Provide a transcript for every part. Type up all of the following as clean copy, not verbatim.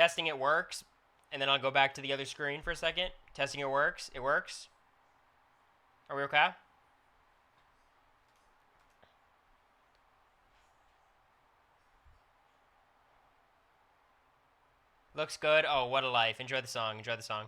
Testing it works, and then I'll go back to the other screen for a second. Testing it works. It works. Are we okay? Looks good. Oh, what a life. Enjoy the song. Enjoy the song.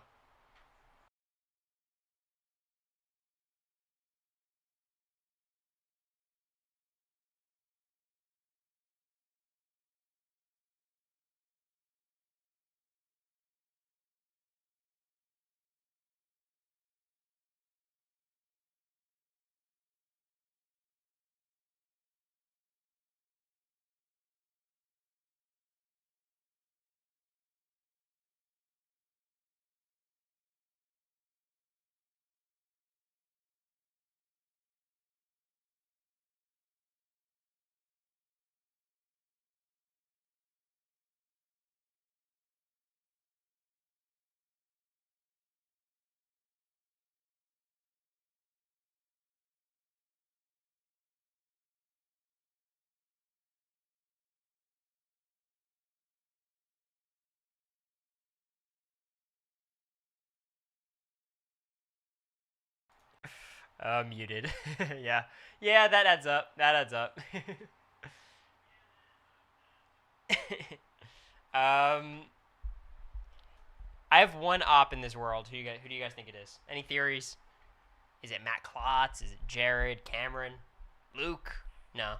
Muted. Yeah. Yeah, that adds up. That adds up. um, I have one op in this world. Who do you guys think it is? Any theories? Is it Matt Klotz? Is it Jared? Cameron? Luke? No.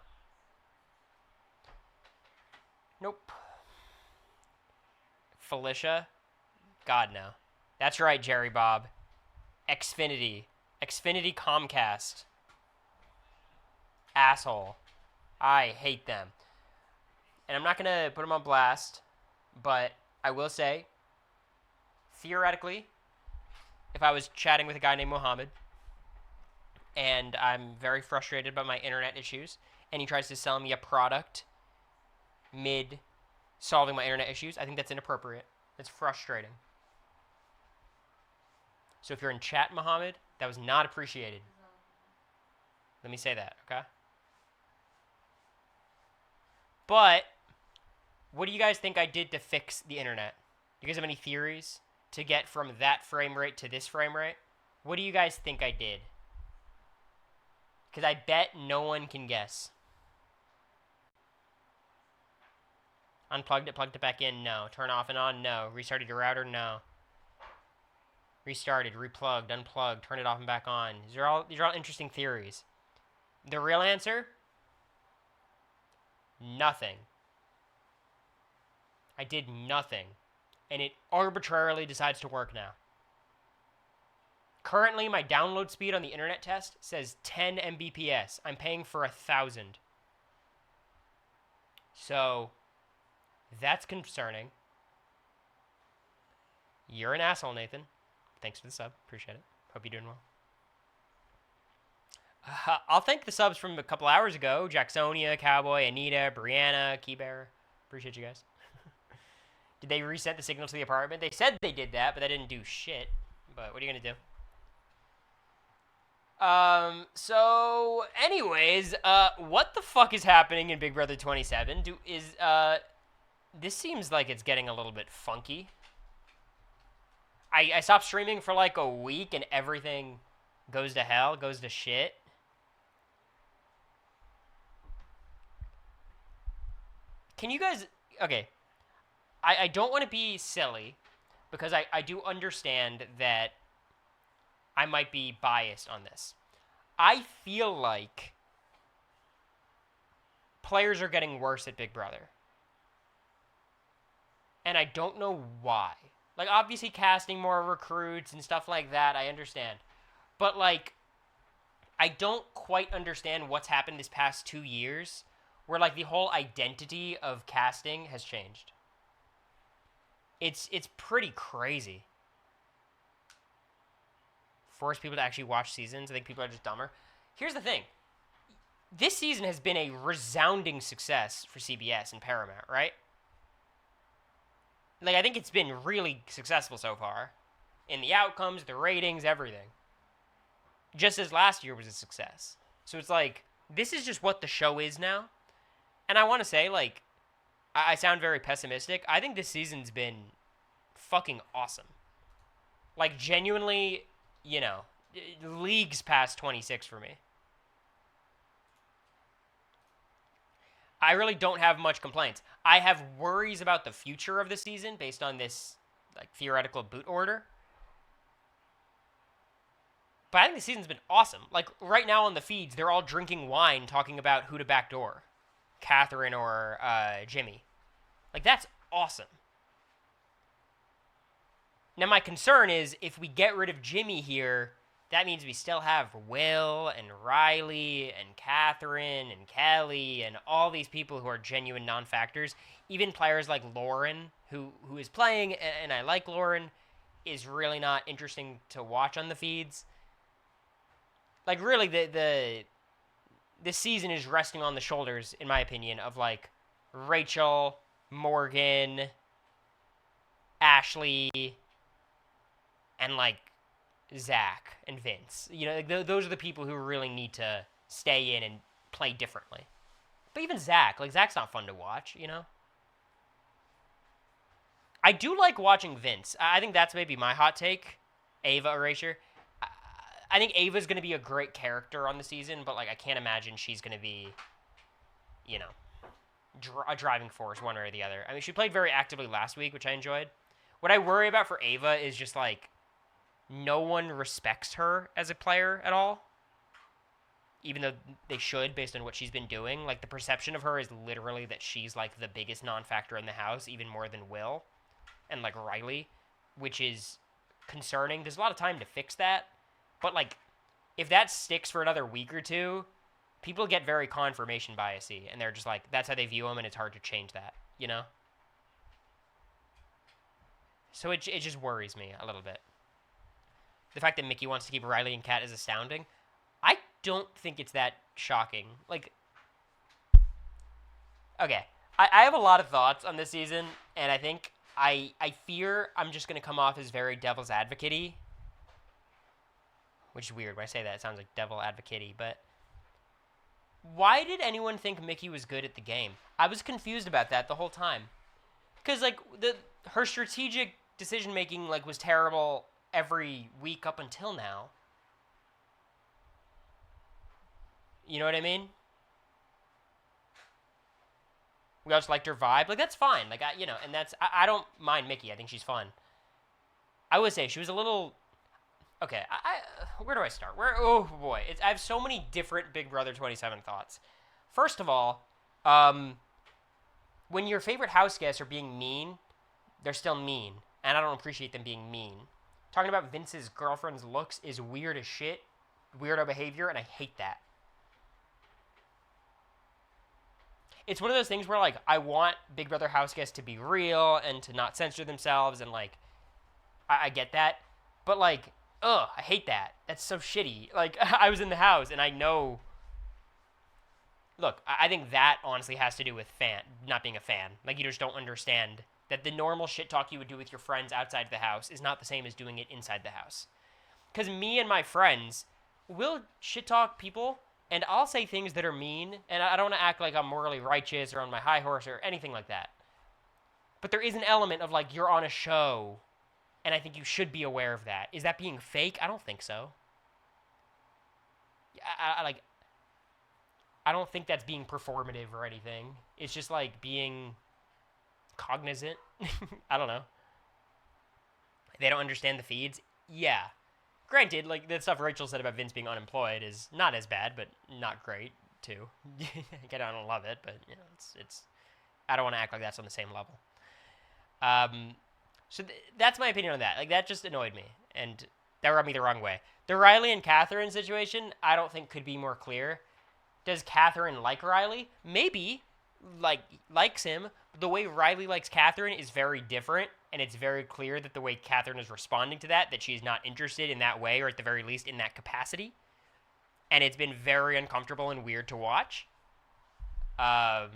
Nope. Felicia? God, no. That's right, Jerry Bob. Xfinity. Xfinity Comcast. Asshole. I hate them. And I'm not going to put them on blast, but I will say, theoretically, if I was chatting with a guy named Mohammed, and I'm very frustrated by my internet issues, and he tries to sell me a product mid solving my internet issues, I think that's inappropriate. That's frustrating. So if you're in chat, Mohammed, that was not appreciated. Let me say that, okay? But what do you guys think I did to fix the internet? Do you guys have any theories to get from that frame rate to this frame rate? What do you guys think I did? Because I bet no one can guess. Unplugged it, plugged it back in, no. Turn off and on, no. Restarted your router, no. Restarted, replugged, unplugged, turn it off and back on. These are all interesting theories. The real answer? Nothing. I did nothing. And it arbitrarily decides to work now. Currently, my download speed on the internet test says 10 Mbps. I'm paying for 1,000. So, that's concerning. You're an asshole, Nathan. Thanks for the sub. Appreciate it. Hope you're doing well. I'll thank the subs from a couple hours ago. Jacksonia, Cowboy, Anita, Brianna, Keybearer. Appreciate you guys. Did they reset the signal to the apartment? They said they did that, but they didn't do shit. But what are you going to do? So, anyways, what the fuck is happening in Big Brother 27? This seems like it's getting a little bit funky. I stopped streaming for like a week and everything goes to hell, goes to shit. Can you guys... Okay. I don't want to be silly because I do understand that I might be biased on this. I feel like players are getting worse at Big Brother. And I don't know why. Like, obviously casting more recruits and stuff like that, I understand. But, like, I don't quite understand what's happened this past 2 years where, like, the whole identity of casting has changed. It's pretty crazy. Force people to actually watch seasons. I think people are just dumber. Here's the thing. This season has been a resounding success for CBS and Paramount, right? Like, I think it's been really successful so far. In the outcomes, the ratings, everything. Just as last year was a success. So it's like, this is just what the show is now. And I want to say, like, I sound very pessimistic. I think this season's been fucking awesome. Like, genuinely, you know, leagues past 26 for me. I really don't have much complaints. I have worries about the future of the season based on this, like, theoretical boot order. But I think the season's been awesome. Like, right now on the feeds, they're all drinking wine talking about who to backdoor. Catherine or Jimmy. Like, that's awesome. Now, my concern is if we get rid of Jimmy here, that means we still have Will and Riley and Catherine and Kelly and all these people who are genuine non-factors. Even players like Lauren, who is playing, and I like Lauren, is really not interesting to watch on the feeds. Like, really, this season is resting on the shoulders, in my opinion, of, like, Rachel, Morgan, Ashley, and, like, Zach and Vince. You know, like, those are the people who really need to stay in and play differently. But even Zach, like, Zach's not fun to watch, you know? I do like watching Vince. I think that's maybe my hot take. Ava erasure. I think Ava's going to be a great character on the season, but, like, I can't imagine she's going to be, you know, a driving force one way or the other. I mean, she played very actively last week, which I enjoyed. What I worry about for Ava is just, like, no one respects her as a player at all, even though they should based on what she's been doing. Like, the perception of her is literally that she's, like, the biggest non-factor in the house, even more than Will and, like, Riley, which is concerning. There's a lot of time to fix that. But, like, if that sticks for another week or two, people get very confirmation biasy, and they're just like, that's how they view him, and it's hard to change that, you know? So it just worries me a little bit. The fact that Mickey wants to keep Riley and Kat is astounding. I don't think it's that shocking. Like, okay, I have a lot of thoughts on this season, and I think I fear I'm just going to come off as very devil's advocate-y. Which is weird. When I say that, it sounds like devil advocate-y, but why did anyone think Mickey was good at the game? I was confused about that the whole time. Because, like, her strategic decision-making, like, was terrible every week up until now. You know what I mean? We also liked her vibe. Like, that's fine. Like, and I don't mind Mickey. I think she's fun. I would say she was a little... Okay, where do I start? Oh, boy. I have so many different Big Brother 27 thoughts. First of all, when your favorite house guests are being mean, they're still mean. And I don't appreciate them being mean. Talking about Vince's girlfriend's looks is weird as shit. Weirdo behavior, and I hate that. It's one of those things where, like, I want Big Brother house guests to be real and to not censor themselves, and, like, I get that. But, like... Ugh, I hate that. That's so shitty. Like, I was in the house, and I know... Look, I think that honestly has to do with not being a fan. Like, you just don't understand that the normal shit talk you would do with your friends outside the house is not the same as doing it inside the house. Because me and my friends will shit talk people, and I'll say things that are mean, and I don't want to act like I'm morally righteous or on my high horse or anything like that. But there is an element of, like, you're on a show... And I think you should be aware of that. Is that being fake? I don't think so. I don't think that's being performative or anything. It's just, like, being cognizant. I don't know. They don't understand the feeds? Yeah. Granted, like, the stuff Rachel said about Vince being unemployed is not as bad, but not great, too. Again, I don't love it, but, you know, it's I don't want to act like that's on the same level. So that's my opinion on that. Like, that just annoyed me, and that rubbed me the wrong way. The Riley and Catherine situation, I don't think could be more clear. Does Catherine like Riley? Maybe, likes him. But the way Riley likes Catherine is very different, and it's very clear that the way Catherine is responding to that she's not interested in that way, or at the very least in that capacity. And it's been very uncomfortable and weird to watch. So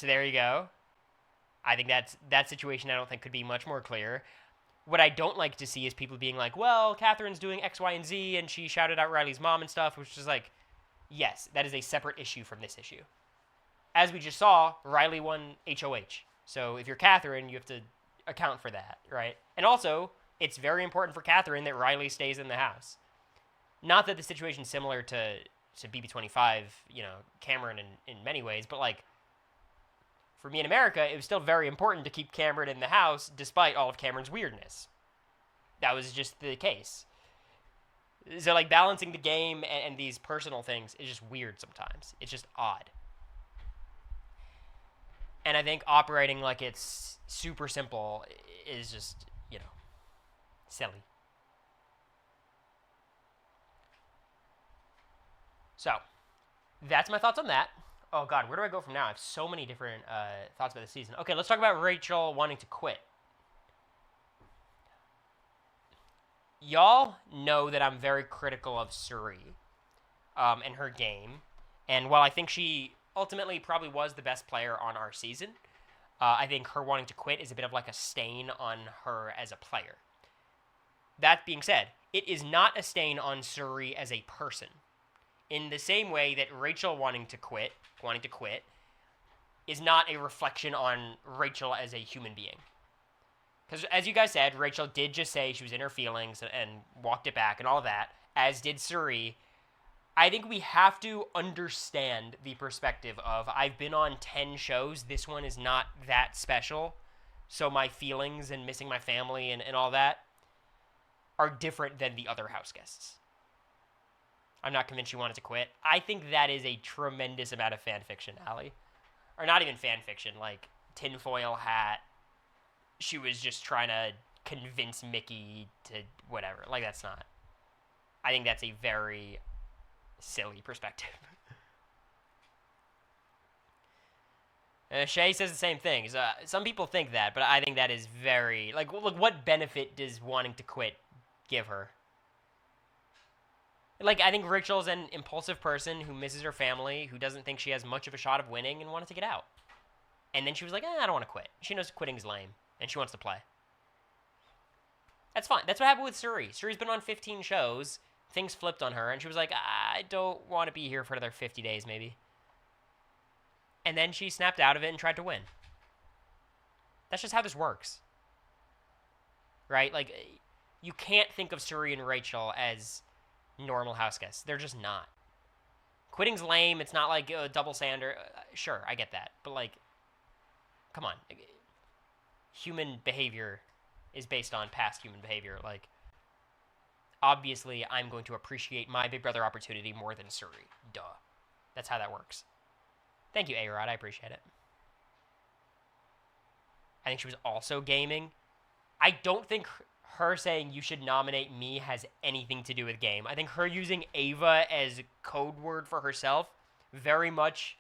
there you go. I think that situation I don't think could be much more clear. What I don't like to see is people being like, well, Catherine's doing X, Y, and Z, and she shouted out Riley's mom and stuff, which is like, yes, that is a separate issue from this issue. as we just saw, Riley won HOH. So if you're Catherine, you have to account for that, right? And also, it's very important for Catherine that Riley stays in the house. Not that the situation's similar to BB25, Cameron in many ways, but like, for me in America, it was still very important to keep Cameron in the house despite all of Cameron's weirdness. That was just the case. So, like, balancing the game and these personal things is just weird sometimes. It's just odd. And I think operating like it's super simple is just, silly. So, that's my thoughts on that. Oh, God, where do I go from now? I have so many different thoughts about the season. Okay, let's talk about Rachel wanting to quit. Y'all know that I'm very critical of Suri and her game. And while I think she ultimately probably was the best player on our season, I think her wanting to quit is a bit of like a stain on her as a player. That being said, it is not a stain on Suri as a person. In the same way that Rachel wanting to quit, is not a reflection on Rachel as a human being. Because as you guys said, Rachel did just say she was in her feelings and walked it back and all that, as did Suri. I think we have to understand the perspective of, I've been on 10 shows, this one is not that special, so my feelings and missing my family and all that are different than the other house guests. I'm not convinced she wanted to quit. I think that is a tremendous amount of fan fiction, Allie. Or not even fan fiction, like tinfoil hat. She was just trying to convince Mickey to whatever. Like, that's not. I think that's a very silly perspective. Shay says the same thing. So, some people think that, but I think that is very... Like, look, what benefit does wanting to quit give her? Like, I think Rachel's an impulsive person who misses her family, who doesn't think she has much of a shot of winning and wanted to get out. And then she was like, I don't want to quit. She knows quitting's lame, and she wants to play. That's fine. That's what happened with Suri. Suri's been on 15 shows. Things flipped on her, and she was like, I don't want to be here for another 50 days, maybe. And then she snapped out of it and tried to win. That's just how this works. Right? Like, you can't think of Suri and Rachel as normal house guests. They're just not. Quitting's lame. It's not like a double sander. Sure, I get that. But, like, come on. Human behavior is based on past human behavior. Like, obviously, I'm going to appreciate my Big Brother opportunity more than Suri. Duh. That's how that works. Thank you, A-Rod. I appreciate it. I think she was also gaming. I don't think her saying you should nominate me has anything to do with game. I think her using Ava as code word for herself very much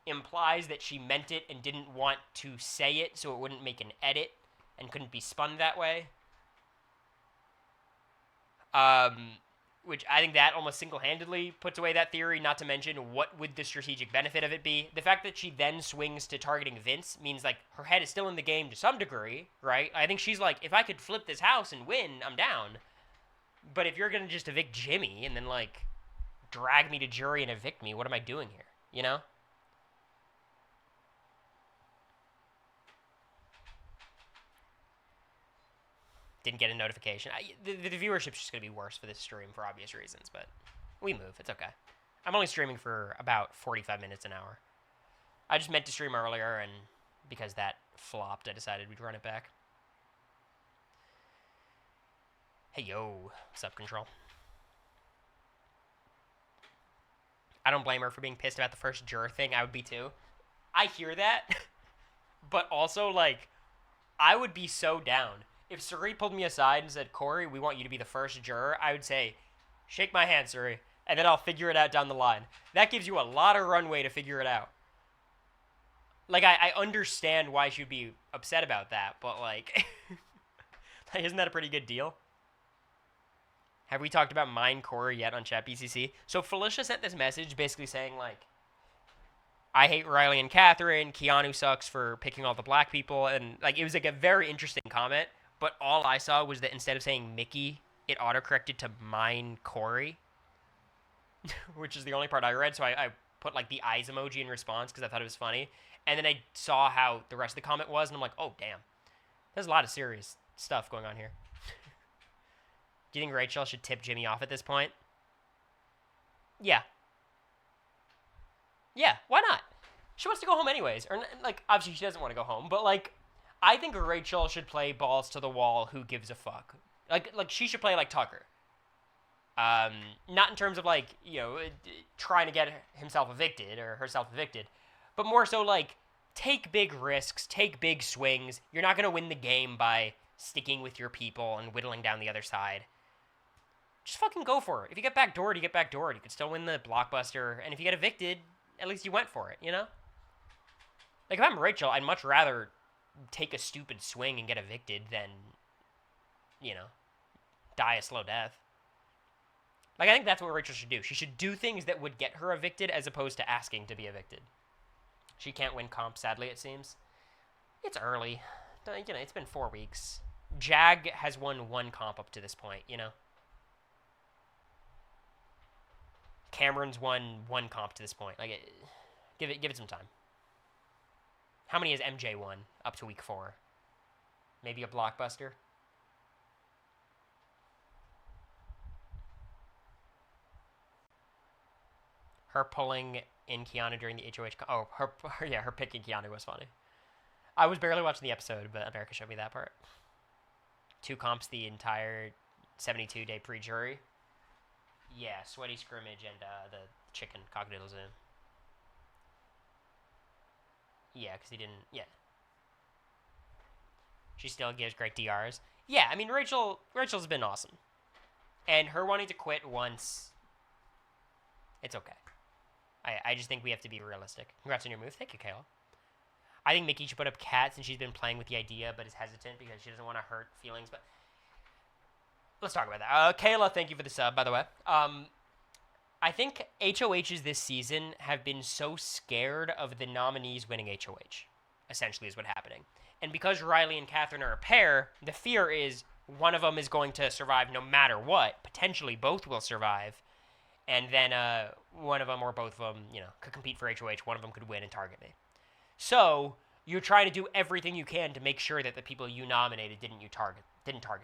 implies that she meant it and didn't want to say it so it wouldn't make an edit and couldn't be spun that way. Which I think that almost single-handedly puts away that theory, not to mention what would the strategic benefit of it be. The fact that she then swings to targeting Vince means, like, her head is still in the game to some degree, right? I think she's like, if I could flip this house and win, I'm down. But if you're going to just evict Jimmy and then, like, drag me to jury and evict me, what am I doing here, you know? Didn't get a notification. The viewership's just going to be worse for this stream for obvious reasons, but we move. It's okay. I'm only streaming for about 45 minutes an hour. I just meant to stream earlier, and because that flopped, I decided we'd run it back. Hey, yo. What's up, Control? I don't blame her for being pissed about the first juror thing. I would be too. I hear that, but also, like, I would be so down. If Suri pulled me aside and said, Cory, we want you to be the first juror, I would say, shake my hand, Suri, and then I'll figure it out down the line. That gives you a lot of runway to figure it out. Like, I understand why she'd be upset about that, but, like, isn't that a pretty good deal? Have we talked about Mine Cory yet on Chat BCC? So Felicia sent this message basically saying, like, I hate Riley and Catherine, Keanu sucks for picking all the black people, and, like, it was, like, a very interesting comment. But all I saw was that instead of saying Mickey, it autocorrected to Mine Cory, which is the only part I read. So I put, like, the eyes emoji in response because I thought it was funny. And then I saw how the rest of the comment was, and I'm like, oh, damn. There's a lot of serious stuff going on here. Do you think Rachel should tip Jimmy off at this point? Yeah. Yeah, why not? She wants to go home anyways. Or, like, obviously she doesn't want to go home, but, like, I think Rachel should play balls to the wall, who gives a fuck. Like she should play like Tucker. Not in terms of, like, you know, trying to get himself evicted or herself evicted, but more so, like, take big risks, take big swings. You're not going to win the game by sticking with your people and whittling down the other side. Just fucking go for it. If you get backdoored, you get backdoored. You could still win the blockbuster, and if you get evicted, at least you went for it, you know? Like, if I'm Rachel, I'd much rather take a stupid swing and get evicted than, you know, die a slow death. Like, I think that's what Rachel should do. She should do things that would get her evicted as opposed to asking to be evicted. She can't win comp, sadly, it seems. It's early. You know, it's been 4 weeks. Jag has won 1 comp up to this point, you know? Cameron's won 1 comp to this point. Like, give it some time. How many has MJ won up to week 4? Maybe a blockbuster? Her pulling in Keanu during the HOH... Oh, her picking Keanu was funny. I was barely watching the episode, but America showed me that part. 2 comps the entire 72-day pre-jury. Yeah, sweaty scrimmage and the chicken cock-a-doodle zoom. Yeah, because he didn't... Yeah. She still gives great DRs. Yeah, I mean, Rachel's been awesome. And her wanting to quit once... It's okay. I just think we have to be realistic. Congrats on your move. Thank you, Kayla. I think Mickey should put up Cat since she's been playing with the idea but is hesitant because she doesn't want to hurt feelings. But let's talk about that. Kayla, thank you for the sub, by the way. I think HOHs this season have been so scared of the nominees winning HOH, essentially is what's happening. And because Riley and Catherine are a pair, the fear is one of them is going to survive no matter what. Potentially both will survive. And then one of them or both of them, you know, could compete for HOH. One of them could win and target me. So you're trying to do everything you can to make sure that the people you nominated didn't target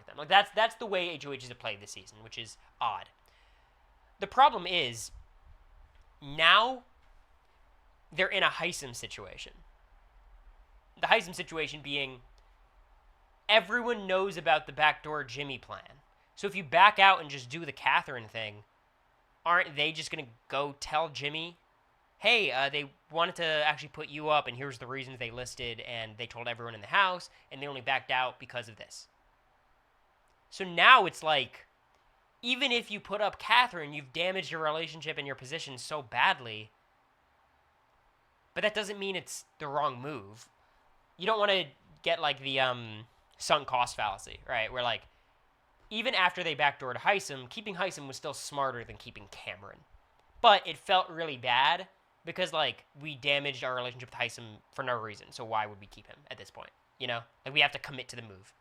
them. Like that's the way HOHs have played this season, which is odd. The problem is now they're in a Heisem situation. The Heisem situation being everyone knows about the backdoor Jimmy plan. So if you back out and just do the Catherine thing, aren't they just going to go tell Jimmy, hey, they wanted to actually put you up, and here's the reasons they listed, and they told everyone in the house, and they only backed out because of this. So now it's like, even if you put up Catherine, you've damaged your relationship and your position so badly, but that doesn't mean it's the wrong move. You don't want to get, like, the sunk cost fallacy, right, where, like, even after they backdoored Heisem, keeping Heisem was still smarter than keeping Cameron. But it felt really bad because, like, we damaged our relationship with Heisem for no reason. So why would we keep him at this point? You know? Like, we have to commit to the move.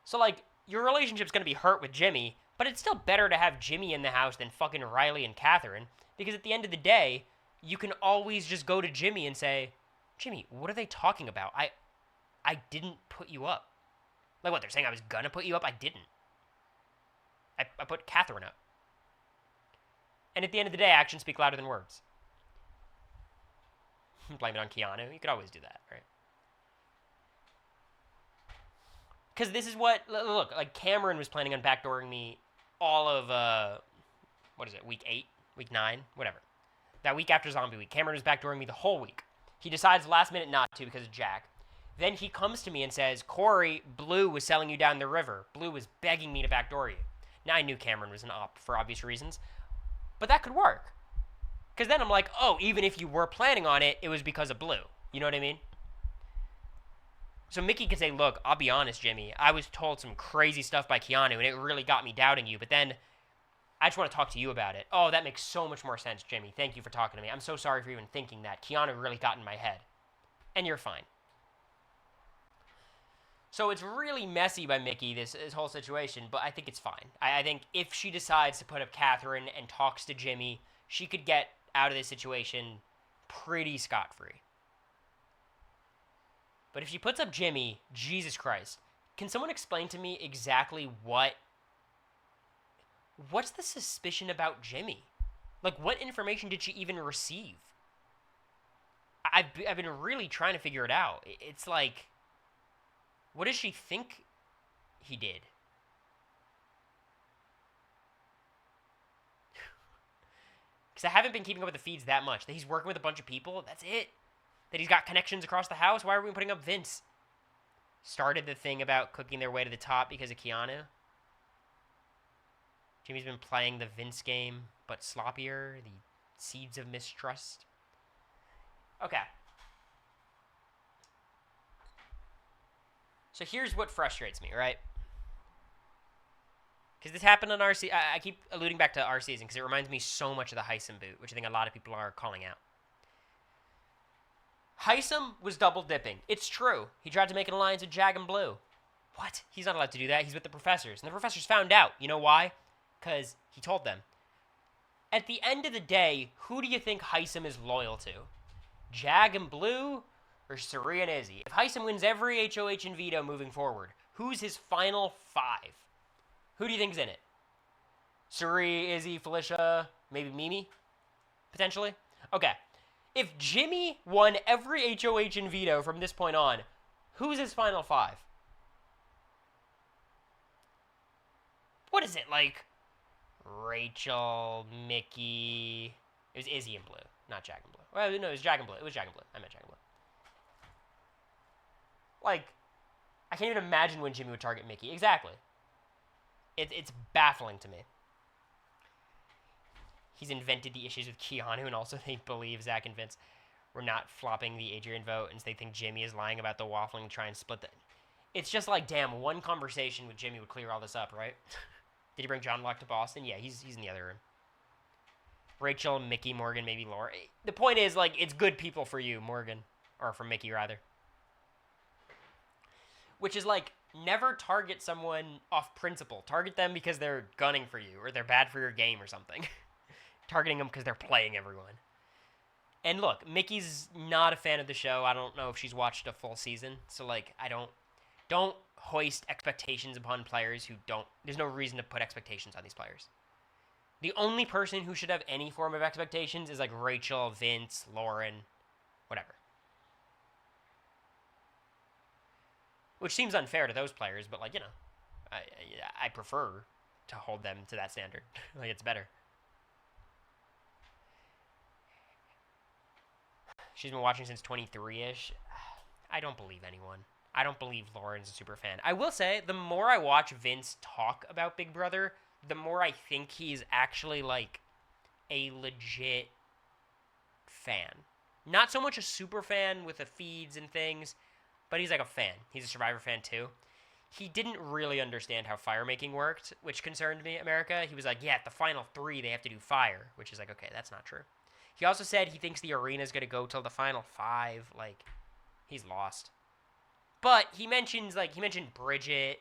So, like, your relationship's going to be hurt with Jimmy, but it's still better to have Jimmy in the house than fucking Riley and Catherine. Because at the end of the day, you can always just go to Jimmy and say, Jimmy, what are they talking about? I didn't put you up. Like, what, they're saying I was gonna put you up? I didn't. I put Catherine up. And at the end of the day, actions speak louder than words. Blame it on Keanu. You could always do that, right? Because this is what... Look, like, Cameron was planning on backdooring me all of, what is it, week 8? Week 9? Whatever. That week after Zombie Week. Cameron was backdooring me the whole week. He decides last minute not to because of Jack. Then he comes to me and says, Cory, Blue was selling you down the river. Blue was begging me to backdoor you. Now, I knew Cameron was an op for obvious reasons, but that could work. Because then I'm like, oh, even if you were planning on it, it was because of Blue. You know what I mean? So Mickey could say, look, I'll be honest, Jimmy. I was told some crazy stuff by Keanu, and it really got me doubting you. But then I just want to talk to you about it. Oh, that makes so much more sense, Jimmy. Thank you for talking to me. I'm so sorry for even thinking that. Keanu really got in my head. And you're fine. So it's really messy by Mickey, this whole situation, but I think it's fine. I think if she decides to put up Catherine and talks to Jimmy, she could get out of this situation pretty scot-free. But if she puts up Jimmy, Jesus Christ, can someone explain to me exactly what's the suspicion about Jimmy? Like, what information did she even receive? I've been really trying to figure it out. It's like, what does she think he did? Because I haven't been keeping up with the feeds that much. That he's working with a bunch of people, that's it. That he's got connections across the house. Why are we putting up Vince? Started the thing about cooking their way to the top because of Keanu. Jimmy's been playing the Vince game, but sloppier. The seeds of mistrust. Okay. So here's what frustrates me, right? Because this happened on our season. I keep alluding back to our season because it reminds me so much of the Heisem boot, which I think a lot of people are calling out. Heisem was double dipping. It's true. He tried to make an alliance with Jag and Blue. What? He's not allowed to do that. He's with the professors. And the professors found out. You know why? Because he told them. At the end of the day, who do you think Heisem is loyal to? Jag and Blue or Suri and Izzy? If Heisem wins every HOH and veto moving forward, who's his final 5? Who do you think's in it? Suri, Izzy, Felicia, maybe Mimi? Potentially? Okay. If Jimmy won every HOH and veto from this point on, who's his final 5? What is it, like? Rachel, Mickey... It was Izzy and Blue, not Jag and Blue. Well, no, it was Jag and Blue. It was Jag and Blue. I meant Jag and Blue. Like, I can't even imagine when Jimmy would target Mickey. Exactly. It's baffling to me. He's invented the issues with Keanu, and also they believe Zach and Vince were not flopping the Adrian vote, and they think Jimmy is lying about the waffling and try and split the... It's just like, damn, one conversation with Jimmy would clear all this up, right? Did he bring John Locke to Boston? Yeah, he's in the other room. Rachel, Mickey, Morgan, maybe Laura. The point is, like, it's good people for you, Morgan. Or for Mickey, rather. Which is like, never target someone off principle. Target them because they're gunning for you, or they're bad for your game or something. Targeting them because they're playing everyone. And look, Mickey's not a fan of the show. I don't know if she's watched a full season. So, like, don't hoist expectations upon players who don't... There's no reason to put expectations on these players. The only person who should have any form of expectations is, like, Rachel, Vince, Lauren, whatever. Which seems unfair to those players, but, like, you know, I prefer to hold them to that standard. Like, it's better. She's been watching since 23-ish. I don't believe anyone. I don't believe Lauren's a super fan. I will say, the more I watch Vince talk about Big Brother, the more I think he's actually, like, a legit fan. Not so much a super fan with the feeds and things, but he's like a fan. He's a Survivor fan, too. He didn't really understand how fire making worked, which concerned me, America. He was like, yeah, at the final 3, they have to do fire, which is like, okay, that's not true. He also said he thinks the arena's going to go till the final 5. Like, he's lost. But he mentioned Bridget,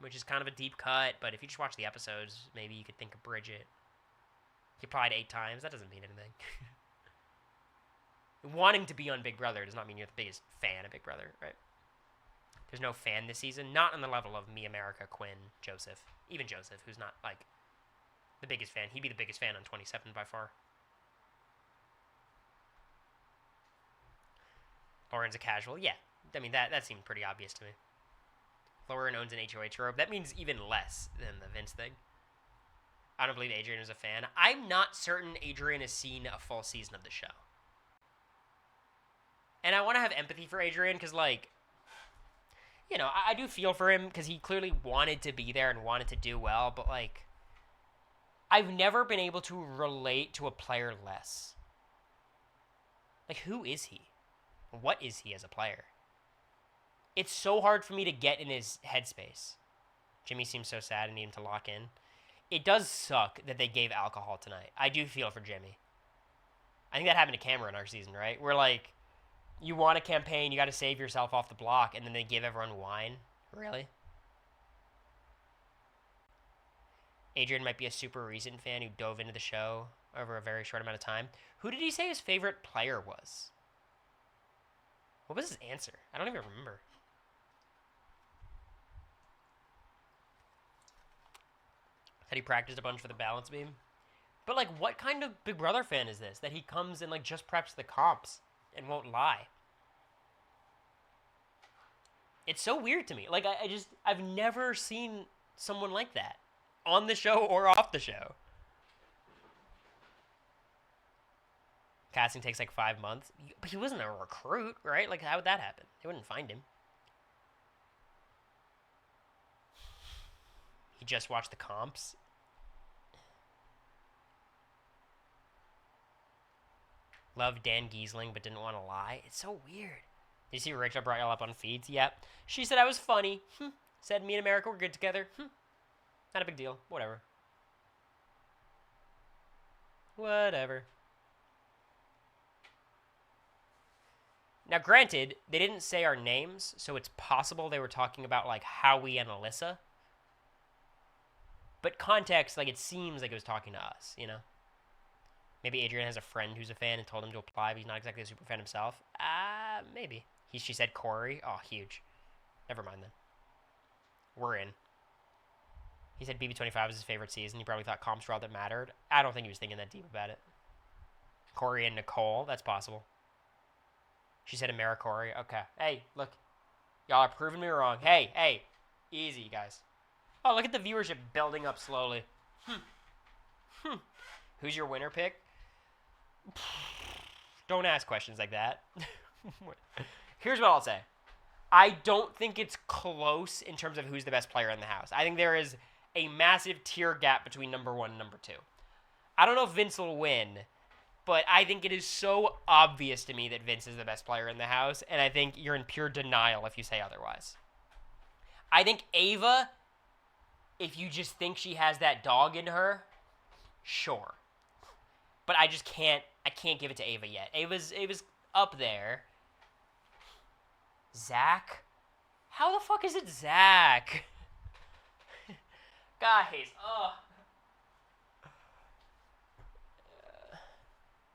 which is kind of a deep cut, but if you just watch the episodes, maybe you could think of Bridget. He applied 8 times. That doesn't mean anything. Wanting to be on Big Brother does not mean you're the biggest fan of Big Brother, right? There's no fan this season. Not on the level of me, America, Quinn, Joseph. Even Joseph, who's not, like, the biggest fan. He'd be the biggest fan on 27 by far. Lauren's a casual. Yeah. I mean, that seemed pretty obvious to me. Lauren owns an HOH robe. That means even less than the Vince thing. I don't believe Adrian is a fan. I'm not certain Adrian has seen a full season of the show. And I want to have empathy for Adrian because, like, you know, I do feel for him because he clearly wanted to be there and wanted to do well. But, like, I've never been able to relate to a player less. Like, who is he? What is he as a player? It's so hard for me to get in his headspace. Jimmy seems so sad and need him to lock in. It does suck that they gave alcohol tonight. I do feel for Jimmy. I think that happened to Cameron our season, right? Where, like, you want a campaign, you got to save yourself off the block, and then they give everyone wine. Really? Adrian might be a super recent fan who dove into the show over a very short amount of time. Who did he say his favorite player was? What was his answer? I don't even remember. Said he practiced a bunch for the balance beam. But, like, what kind of Big Brother fan is this? That he comes and, like, just preps the comps and won't lie. It's so weird to me. Like, I've never seen someone like that. On the show or off the show. Casting takes, like, 5 months. But he wasn't a recruit, right? Like, how would that happen? They wouldn't find him. He just watched the comps. Loved Dan Giesling, but didn't want to lie. It's so weird. Did you see Rachel brought y'all up on feeds? Yep. She said I was funny. Said me and America were good together. Not a big deal. Whatever. Whatever. Now, granted, they didn't say our names, so it's possible they were talking about, like, Howie and Alyssa. But context, like, it seems like it was talking to us, you know? Maybe Adrian has a friend who's a fan and told him to apply, but he's not exactly a super fan himself. Maybe. She said Cory. Oh, huge. Never mind then. We're in. He said BB25 was his favorite season. He probably thought comps were all that mattered. I don't think he was thinking that deep about it. Cory and Nicole. That's possible. She said Americory. Okay. Hey, look. Y'all are proving me wrong. Hey. Easy, you guys. Oh, look at the viewership building up slowly. Who's your winner pick? Don't ask questions like that. Here's what I'll say. I don't think it's close in terms of who's the best player in the house. I think there is a massive tier gap between number 1 and number 2. I don't know if Vince will win, but I think it is so obvious to me that Vince is the best player in the house, and I think you're in pure denial if you say otherwise. I think Ava, if you just think she has that dog in her, sure. But I just can't give it to Ava yet. Ava's up there. Zach? How the fuck is it Zach? Guys,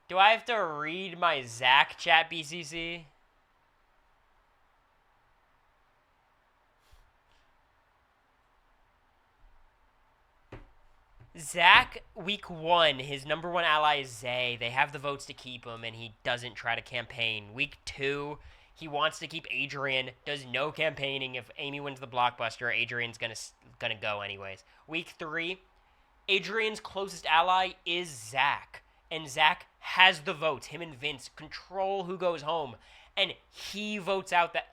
do I have to read my Zach chat, BCC? Zach, week 1, his number 1 ally is Zay. They have the votes to keep him, and he doesn't try to campaign. Week 2, he wants to keep Adrian, does no campaigning. If Amy wins the blockbuster, Adrian's gonna go anyways. Week 3, Adrian's closest ally is Zach, and Zach has the votes. Him and Vince control who goes home, and he votes out that...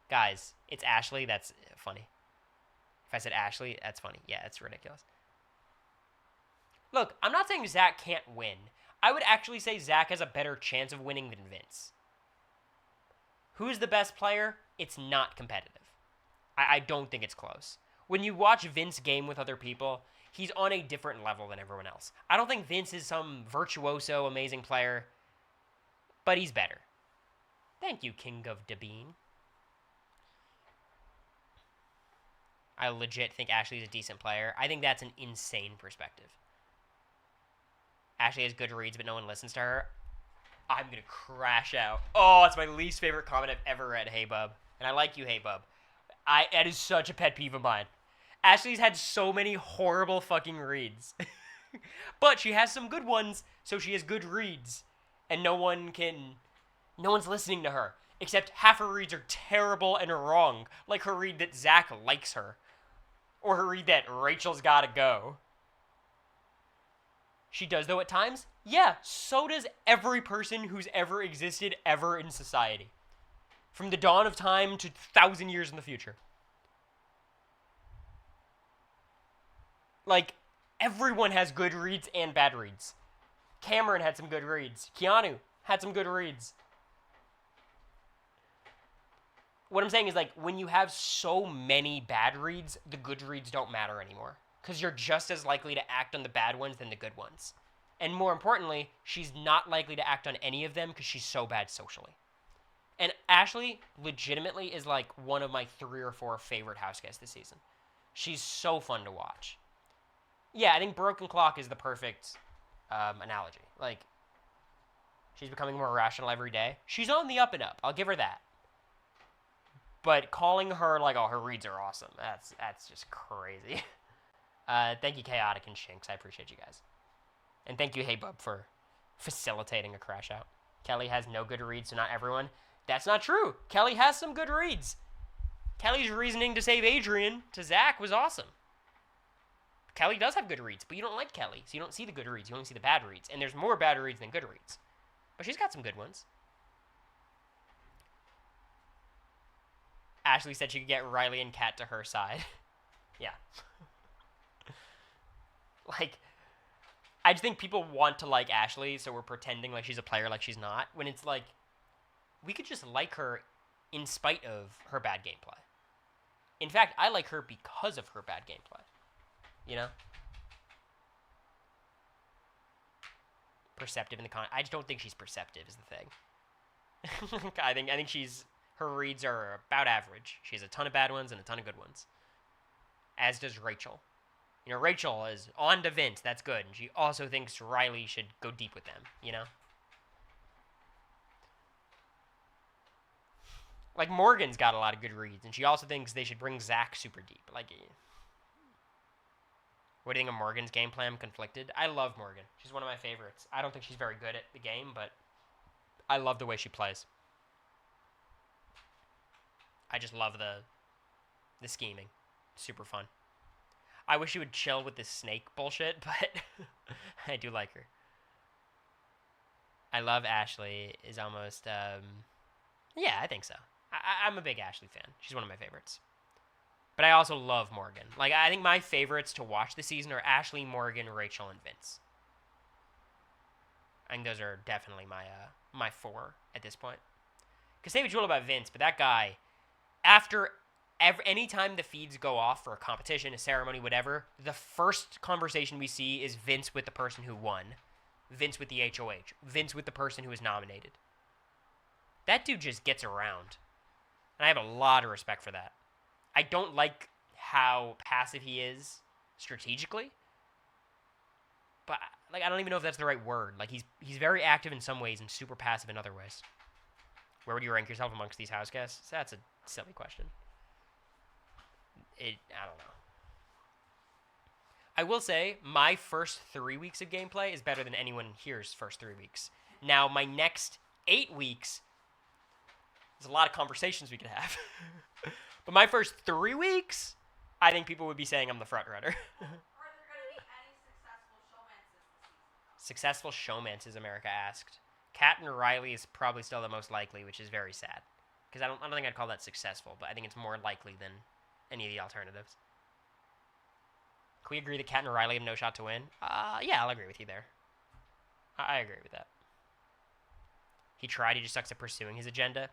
Guys, it's Ashley. That's funny. If I said Ashley, that's funny. Yeah, that's ridiculous. Look, I'm not saying Zach can't win. I would actually say Zach has a better chance of winning than Vince. Who's the best player? It's not competitive. I don't think it's close. When you watch Vince game with other people, he's on a different level than everyone else. I don't think Vince is some virtuoso, amazing player, but he's better. Thank you, King of Dabine. I legit think Ashley's a decent player. I think that's an insane perspective. Ashley has good reads, but no one listens to her. I'm going to crash out. Oh, it's my least favorite comment I've ever read, Hey Bub. And I like you, Hey Bub. That is such a pet peeve of mine. Ashley's had so many horrible fucking reads. But she has some good ones, so she has good reads. And no one's listening to her. Except half her reads are terrible and wrong. Like her read that Zach likes her. Or her read that Rachel's gotta go. She does, though, at times. Yeah, so does every person who's ever existed ever in society. From the dawn of time to 1,000 years in the future. Like, everyone has good reads and bad reads. Cameron had some good reads. Keanu had some good reads. What I'm saying is, like, when you have so many bad reads, the good reads don't matter anymore. Because you're just as likely to act on the bad ones than the good ones. And more importantly, she's not likely to act on any of them because she's so bad socially. And Ashley legitimately is like one of my 3 or 4 favorite house guests this season. She's so fun to watch. Yeah, I think broken clock is the perfect analogy. Like, she's becoming more rational every day. She's on the up and up. I'll give her that. But calling her like, oh, her reads are awesome. That's just crazy. Thank you, Chaotic and Shinx. I appreciate you guys. And thank you, Hey Bub, for facilitating a crash out. Kelly has no good reads, so not everyone. That's not true. Kelly has some good reads. Kelly's reasoning to save Adrian to Zach was awesome. Kelly does have good reads, but you don't like Kelly, so you don't see the good reads. You only see the bad reads. And there's more bad reads than good reads. But she's got some good ones. Ashley said she could get Riley and Kat to her side. Yeah. Like, I just think people want to like Ashley, so we're pretending like she's a player like she's not, when it's like, we could just like her in spite of her bad gameplay. In fact, I like her because of her bad gameplay. You know? Perceptive in the I just don't think she's perceptive is the thing. I think she's... Her reads are about average. She has a ton of bad ones and a ton of good ones. As does Rachel. You know, Rachel is on to Vince. That's good. And she also thinks Riley should go deep with them, you know? Like, Morgan's got a lot of good reads, and she also thinks they should bring Zach super deep. Like, what do you think of Morgan's gameplay? I'm conflicted. I love Morgan. She's one of my favorites. I don't think she's very good at the game, but I love the way she plays. I just love the scheming. Super fun. I wish she would chill with this snake bullshit, but I do like her. I love Ashley is almost, yeah, I think so. I'm a big Ashley fan. She's one of my favorites. But I also love Morgan. Like, I think my favorites to watch this season are Ashley, Morgan, Rachel, and Vince. I think those are definitely my four at this point. Because say what you will about Vince, but that guy, after any time the feeds go off for a competition, a ceremony, whatever, the first conversation we see is Vince with the person who won. Vince with the HOH. Vince with the person who was nominated. That dude just gets around. And I have a lot of respect for that. I don't like how passive he is strategically. But, like, I don't even know if that's the right word. Like, he's very active in some ways and super passive in other ways. Where would you rank yourself amongst these house guests? That's a silly question. I don't know. I will say, my first 3 weeks of gameplay is better than anyone here's first 3 weeks. Now, my next 8 weeks, there's a lot of conversations we could have. But my first 3 weeks, I think people would be saying I'm the front runner. Are there going to be any successful showmances this season? Successful showmances, America asked. Kat and Riley is probably still the most likely, which is very sad. Because I don't think I'd call that successful, but I think it's more likely than any of the alternatives. Can we agree that Kat and Riley have no shot to win? Yeah, I'll agree with you there. I agree with that. He tried, he just sucks at pursuing his agenda.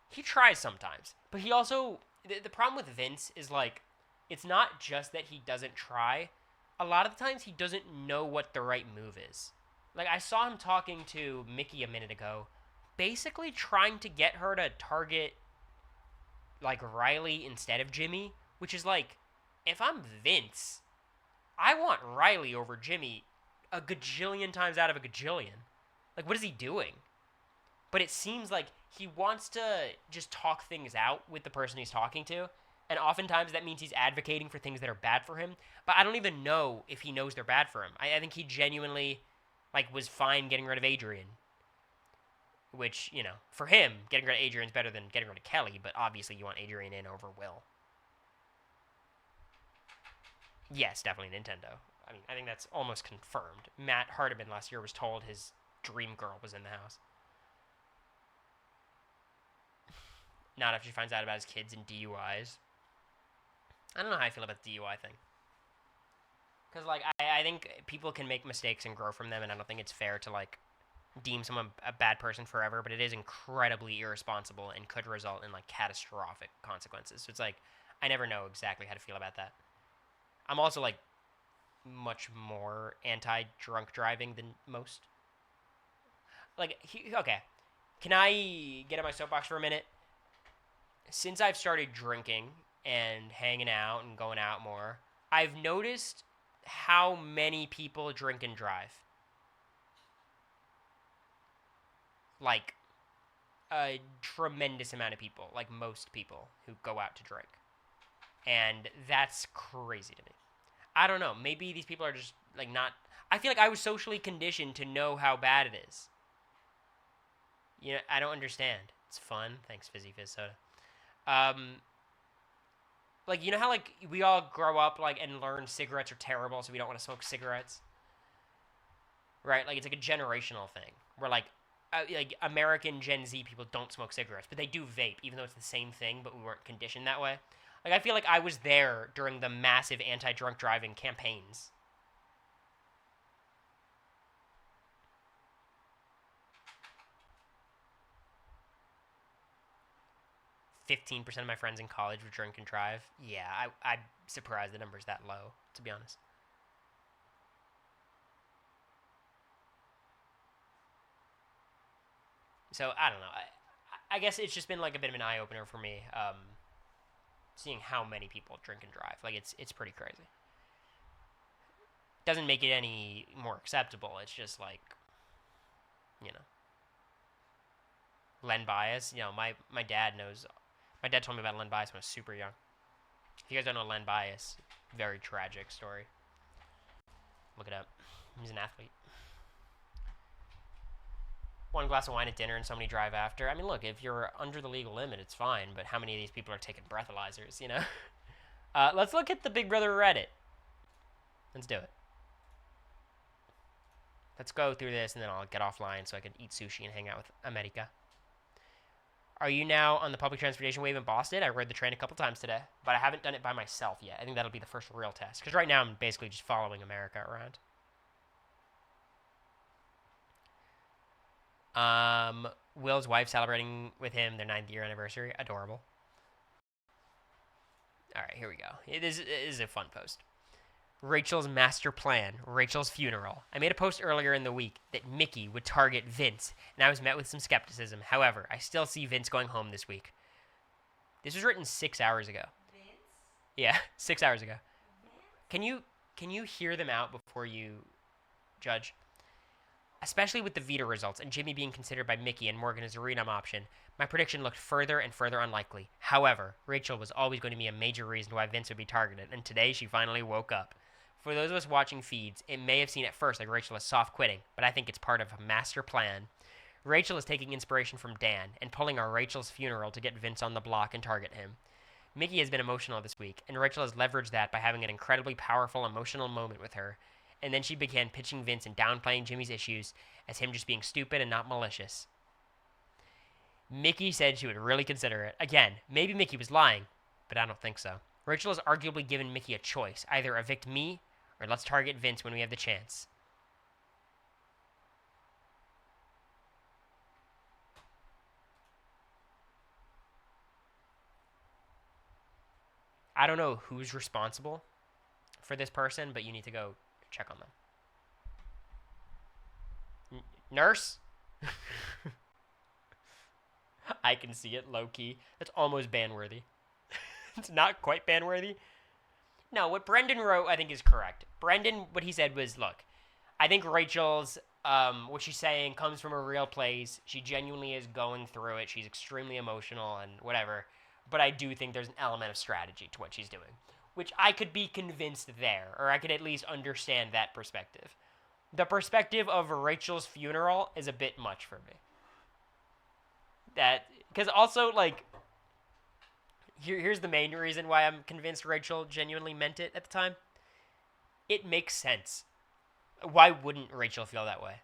He tries sometimes, but he also... The problem with Vince is, like, it's not just that he doesn't try. A lot of the times he doesn't know what the right move is. Like, I saw him talking to Mickey a minute ago, basically trying to get her to target, like, Riley instead of Jimmy, which is like, if I'm Vince, I want Riley over Jimmy a gajillion times out of a gajillion. Like, what is he doing? But it seems like he wants to just talk things out with the person he's talking to, and oftentimes that means he's advocating for things that are bad for him, but I don't even know if he knows they're bad for him. I think he genuinely, like, was fine getting rid of Adrian. Which, you know, for him, getting rid of Adrian's better than getting rid of Kelly, but obviously you want Adrian in over Will. Yes, definitely Nintendo. I mean, I think that's almost confirmed. Matt Hardiman last year was told his dream girl was in the house. Not after she finds out about his kids and DUIs. I don't know how I feel about the DUI thing. Because, like, I think people can make mistakes and grow from them, and I don't think it's fair to, like, deem someone a bad person forever, but it is incredibly irresponsible and could result in, like, catastrophic consequences. So it's like, I never know exactly how to feel about that. I'm also, like, much more anti-drunk driving than most. Like, okay. Can I get on my soapbox for a minute? Since I've started drinking and hanging out and going out more, I've noticed how many people drink and drive. Like, a tremendous amount of people, like most people who go out to drink. And that's crazy to me. I don't know. Maybe these people are just, like, not... I feel like I was socially conditioned to know how bad it is. You know, I don't understand. It's fun. Thanks, Fizzy Fizz Soda. Like, you know how, like, we all grow up, like, and learn cigarettes are terrible, so we don't want to smoke cigarettes? Right? Like, it's like a generational thing. Where, like American Gen Z people don't smoke cigarettes, but they do vape, even though it's the same thing, but we weren't conditioned that way. Like, I feel like I was there during the massive anti-drunk driving campaigns. "15% of my friends in college would drink and drive." Yeah, I'm surprised the number's that low, to be honest. So, I don't know. I guess it's just been, like, a bit of an eye-opener for me, seeing how many people drink and drive. Like, it's pretty crazy. Doesn't make it any more acceptable. It's just, like, you know, Len Bias. You know, my dad knows. My dad told me about Len Bias when I was super young. If you guys don't know Len Bias, very tragic story. Look it up. He's an athlete. One glass of wine at dinner and somebody drive after. I mean, look, if you're under the legal limit, it's fine. But how many of these people are taking breathalyzers, you know? Let's look at the Big Brother Reddit. Let's do it. Let's go through this, and then I'll get offline so I can eat sushi and hang out with America. "Are you now on the public transportation wave in Boston? I rode the train a couple times today, but I haven't done it by myself yet. I think that'll be the first real test. Because right now I'm basically just following America around." Will's wife celebrating with him their 9th year anniversary. Adorable. Alright, here we go. It is a fun post. "Rachel's master plan. Rachel's funeral. I made a post earlier in the week that Mickey would target Vince, and I was met with some skepticism. However, I still see Vince going home this week." This was written 6 hours ago. Vince? Yeah, 6 hours ago. Vince? Can you hear them out before you judge? "Especially with the Vita results and Jimmy being considered by Mickey and Morgan as a renum option, my prediction looked further and further unlikely. However, Rachel was always going to be a major reason why Vince would be targeted, and today she finally woke up. For those of us watching feeds, it may have seemed at first like Rachel is soft quitting, but I think it's part of a master plan. Rachel is taking inspiration from Dan and pulling our Rachel's funeral to get Vince on the block and target him. Mickey has been emotional this week, and Rachel has leveraged that by having an incredibly powerful emotional moment with her. And then she began pitching Vince and downplaying Jimmy's issues as him just being stupid and not malicious. Mickey said she would really consider it. Again, maybe Mickey was lying, but I don't think so. Rachel has arguably given Mickey a choice. Either evict me, or let's target Vince when we have the chance." I don't know who's responsible for this person, but you need to go check on them. Nurse? I can see it, low-key. That's almost ban-worthy. It's not quite ban-worthy. No, what Brendan wrote, I think, is correct. Brendan, what he said was, look, I think Rachel's, what she's saying comes from a real place. She genuinely is going through it. She's extremely emotional and whatever. But I do think there's an element of strategy to what she's doing, which I could be convinced there, or I could at least understand that perspective. The perspective of Rachel's funeral is a bit much for me. That, because also, like, here's the main reason why I'm convinced Rachel genuinely meant it at the time. It makes sense. Why wouldn't Rachel feel that way?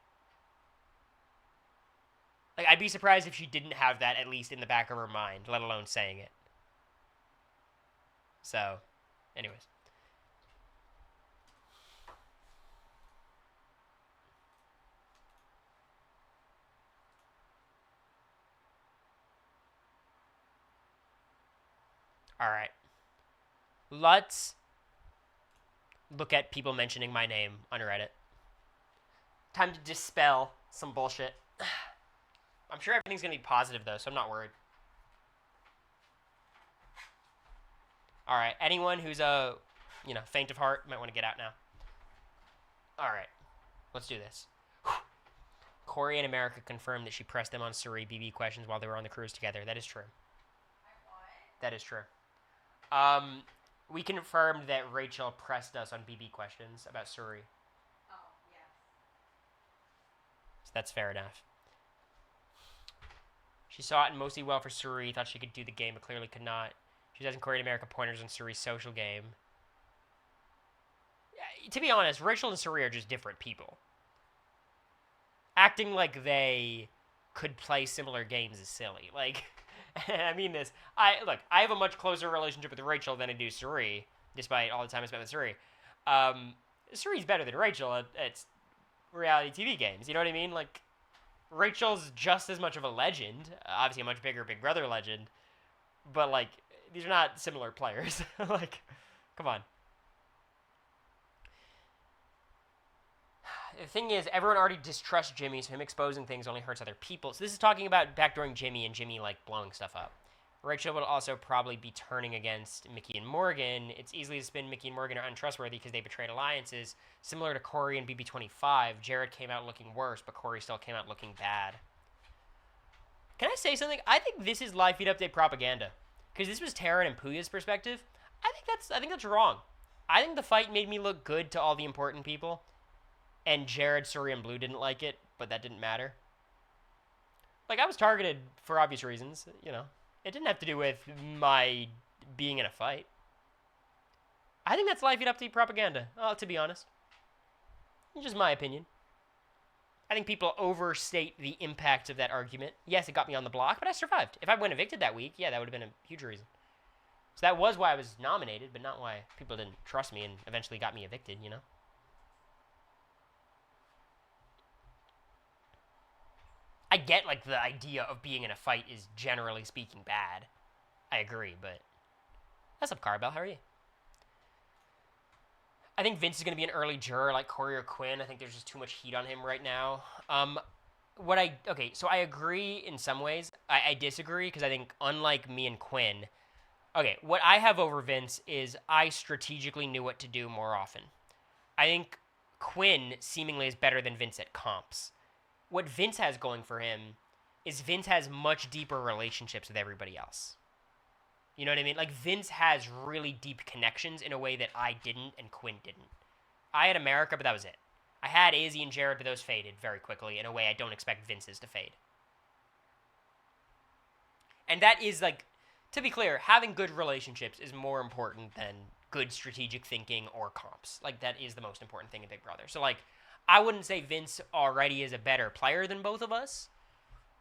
Like, I'd be surprised if she didn't have that at least in the back of her mind, let alone saying it. So, anyways. Alright. Let's look at people mentioning my name on Reddit. Time to dispel some bullshit. I'm sure everything's going to be positive, though, so I'm not worried. Alright, anyone who's faint of heart might want to get out now. All right, let's do this. Cory and America confirmed that she pressed them on Suri BB questions while they were on the cruise together. That is true. That is true. We confirmed that Rachel pressed us on BB questions about Suri. Oh, yes. So that's fair enough. She saw it mostly well for Suri, thought she could do the game, but clearly could not. She was asking Cory and America pointers on Suri's social game. To be honest, Rachel and Suri are just different people. Acting like they could play similar games is silly. Like, I mean this. I have a much closer relationship with Rachel than I do Suri, despite all the time I spent with Suri. Suri's better than Rachel at reality TV games. You know what I mean? Like, Rachel's just as much of a legend, obviously a much bigger Big Brother legend, but, like, these are not similar players. Like, come on. The thing is, everyone already distrusts Jimmy, so him exposing things only hurts other people. So this is talking about backdooring Jimmy and Jimmy, like, blowing stuff up. Rachel will also probably be turning against Mickey and Morgan. It's easy to spin Mickey and Morgan are untrustworthy because they betrayed alliances. Similar to Cory and BB25, Jared came out looking worse, but Cory still came out looking bad. Can I say something? I think this is live feed update propaganda. Because this was Taryn and Puya's perspective. I think that's wrong. I think the fight made me look good to all the important people. And Jared, Suri, and Blue didn't like it, but that didn't matter. Like, I was targeted for obvious reasons, you know. It didn't have to do with my being in a fight. I think that's live feed update propaganda, to be honest. It's just my opinion. I think people overstate the impact of that argument. Yes, it got me on the block, but I survived. If I went evicted that week, yeah, that would have been a huge reason. So that was why I was nominated, but not why people didn't trust me and eventually got me evicted, you know? I get, like, the idea of being in a fight is, generally speaking, bad. I agree, but... What's up, Carbell? How are you? I think Vince is going to be an early juror, like Cory or Quinn. I think there's just too much heat on him right now. Okay, so I agree in some ways. I disagree, because I think, unlike me and Quinn... Okay, what I have over Vince is I strategically knew what to do more often. I think Quinn seemingly is better than Vince at comps. What Vince has going for him is Vince has much deeper relationships with everybody else. You know what I mean? Like, Vince has really deep connections in a way that I didn't and Quinn didn't. I had America, but that was it. I had Izzy and Jared, but those faded very quickly in a way I don't expect Vince's to fade. And that is, like, to be clear, having good relationships is more important than good strategic thinking or comps. Like, that is the most important thing in Big Brother. So, like, I wouldn't say Vince already is a better player than both of us.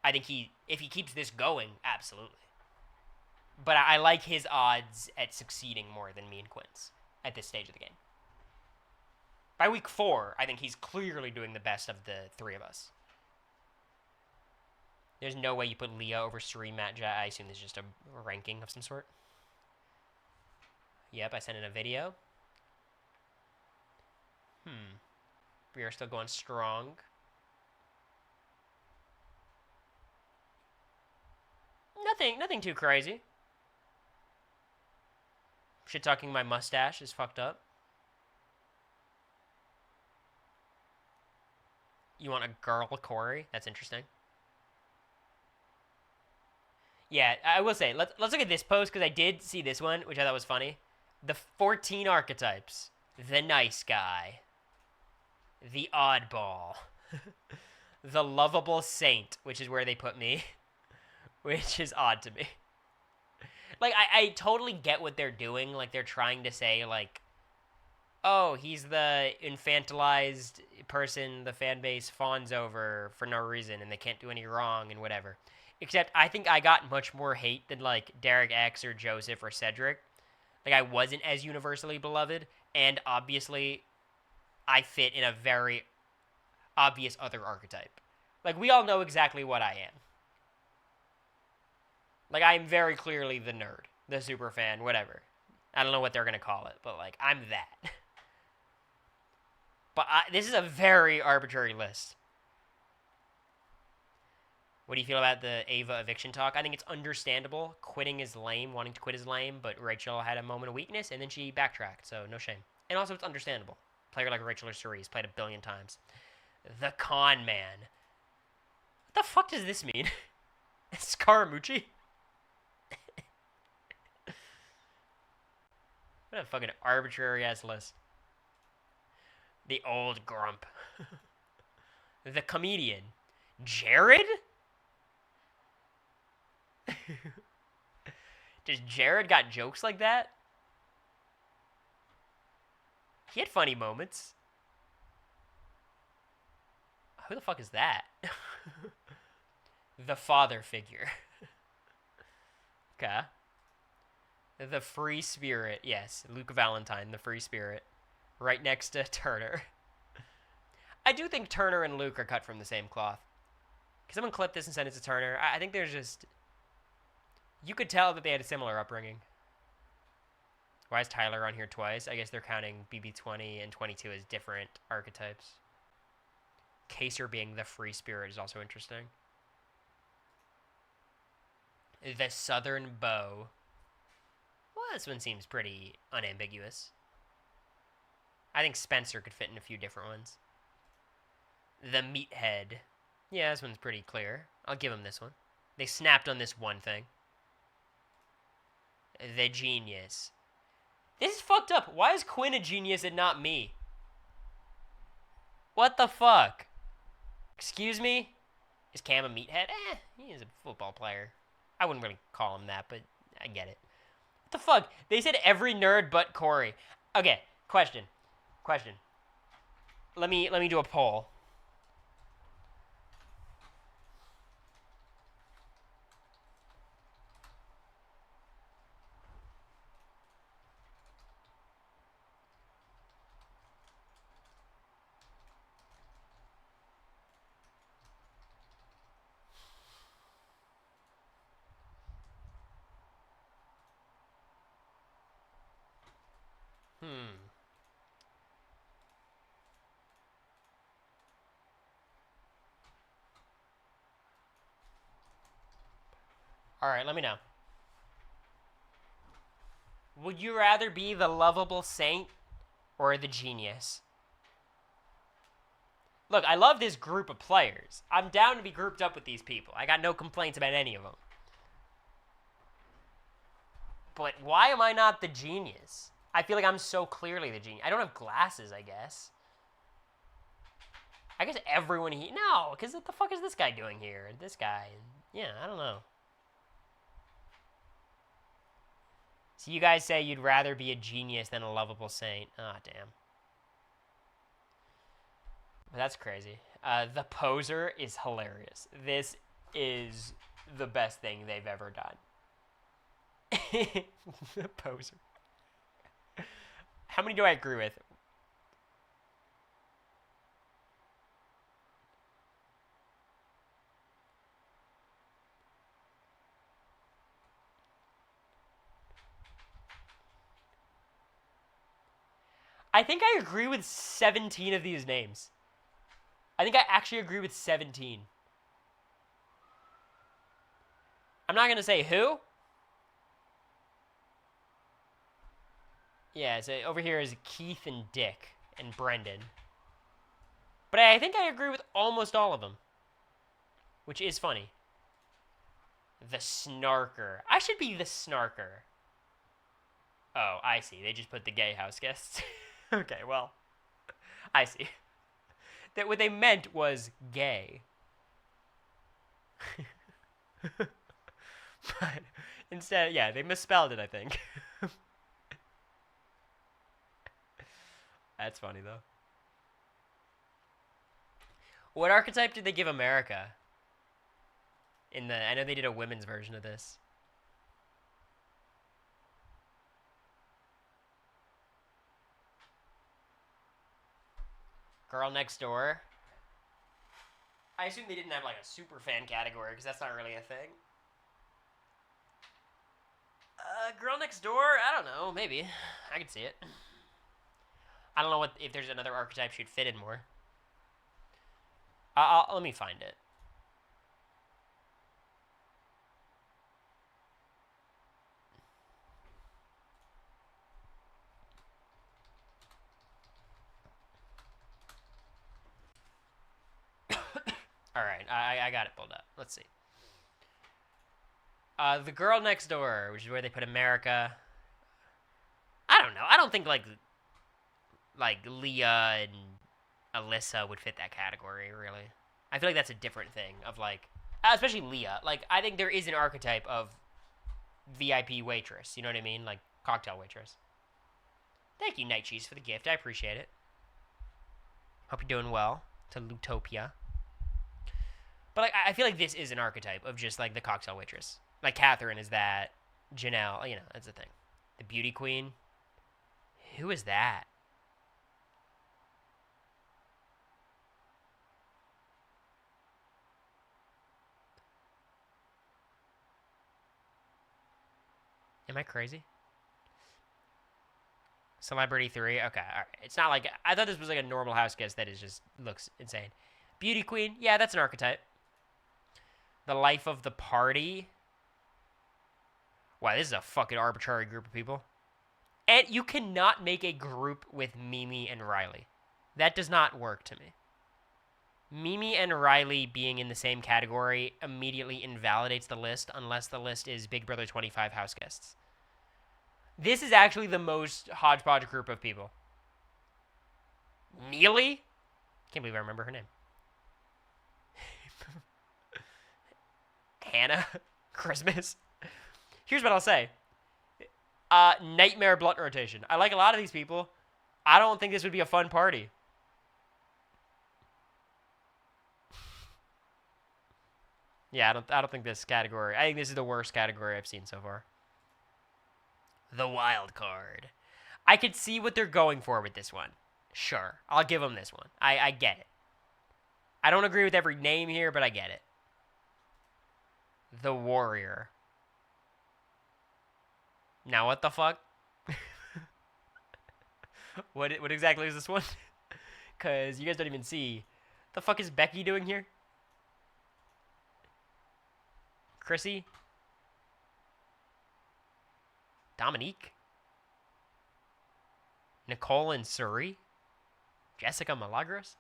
I think if he keeps this going, absolutely. But I like his odds at succeeding more than me and Quinn's at this stage of the game. By week 4, I think he's clearly doing the best of the three of us. There's no way you put Leah over Suri, Matt, Jai. I assume this is just a ranking of some sort. Yep, I sent in a video. We are still going strong. Nothing too crazy. Shit talking my mustache is fucked up. You want a girl, Cory? That's interesting. Yeah, I will say, let's look at this post, because I did see this one, which I thought was funny. The 14 archetypes. The nice guy. The oddball. The lovable saint, which is where they put me. Which is odd to me. Like, I totally get what they're doing. Like, they're trying to say, like, oh, he's the infantilized person the fan base fawns over for no reason, and they can't do any wrong and whatever. Except, I think I got much more hate than, like, Derek X or Joseph or Cedric. Like, I wasn't as universally beloved, and obviously... I fit in a very obvious other archetype. Like, we all know exactly what I am. Like, I'm very clearly the nerd, the super fan, whatever. I don't know what they're going to call it, but, like, I'm that. But this is a very arbitrary list. What do you feel about the Ava eviction talk? I think it's understandable. Quitting is lame. Wanting to quit is lame, but Rachel had a moment of weakness, and then she backtracked, so no shame. And also, it's understandable. Player like Rachel or Cerise, played a billion times. The Con Man. What the fuck does this mean? It's Scaramucci? What a fucking arbitrary ass list. The Old Grump. The Comedian. Jared? Does Jared got jokes like that? He had funny moments. Who the fuck is that? The Father Figure. Okay. The Free Spirit. Yes, Luke Valentine, the Free Spirit. Right next to Turner. I do think Turner and Luke are cut from the same cloth. Can someone clip this and send it to Turner? I think there's just... You could tell that they had a similar upbringing. Why is Tyler on here twice? I guess they're counting BB20 and 22 as different archetypes. Kaser being the Free Spirit is also interesting. The Southern Bow. Well, this one seems pretty unambiguous. I think Spencer could fit in a few different ones. The Meathead. Yeah, this one's pretty clear. I'll give him this one. They snapped on this one thing. The Genius. This is fucked up. Why is Quinn a genius and not me? What the fuck? Excuse me? Is Cam a meathead? He is a football player. I wouldn't really call him that, but I get it. What the fuck? They said every nerd but Cory. Okay, question. Let me do a poll. Alright, let me know. Would you rather be the lovable saint or the genius? Look, I love this group of players. I'm down to be grouped up with these people. I got no complaints about any of them. But why am I not the genius? I feel like I'm so clearly the genius. I don't have glasses, I guess. I guess everyone here... No, because what the fuck is this guy doing here? This guy... Yeah, I don't know. So you guys say you'd rather be a genius than a lovable saint. Ah, damn. That's crazy. The Poser is hilarious. This is the best thing they've ever done. The Poser. How many do I agree with? I think I agree with 17 of these names. I think I actually agree with 17. I'm not going to say who. Yeah, so over here is Keith and Dick and Brendan. But I think I agree with almost all of them. Which is funny. The Snarker. I should be the Snarker. Oh, I see. They just put the gay house guests. Okay, well, I see. That what they meant was gay. But instead, yeah, they misspelled it, I think. That's funny, though. What archetype did they give America? I know they did a women's version of this. Girl Next Door. I assume they didn't have like a super fan category because that's not really a thing. Girl Next Door? I don't know. Maybe. I could see it. I don't know if there's another archetype she'd fit in more. Let me find it. I got it pulled up. Let's see. The Girl Next Door, which is where they put America. I don't know. I don't think like Leah and Alyssa would fit that category, really. I feel like that's a different thing of like, especially Leah. Like, I think there is an archetype of VIP waitress. You know what I mean? Like, cocktail waitress. Thank you, Night Cheese, for the gift. I appreciate it. Hope you're doing well. To Lutopia. But like, I feel like this is an archetype of just like the cocktail waitress. Like Catherine is that. Janelle, you know, that's the thing. The beauty queen. Who is that? Am I crazy? Celebrity 3? Okay, alright. It's not like... I thought this was like a normal house guest that is just looks insane. Beauty queen? Yeah, that's an archetype. The life of the party? Wow, this is a fucking arbitrary group of people. And you cannot make a group with Mimi and Riley. That does not work to me. Mimi and Riley being in the same category immediately invalidates the list unless the list is Big Brother 25 house guests. This is actually the most hodgepodge group of people. Neely? Can't believe I remember her name. Hannah? Christmas? Here's what I'll say. Nightmare blunt rotation. I like a lot of these people. I don't think this would be a fun party. Yeah, I don't think this category. I think this is the worst category I've seen so far. The wild card. I could see what they're going for with this one. Sure, I'll give them this one. I get it. I don't agree with every name here, but I get it. The warrior. Now what the fuck? What exactly is this one? Because you guys don't even see. The fuck is Becky doing here? Chrissy? Dominique? Nicole and Suri? Jessica Milagros?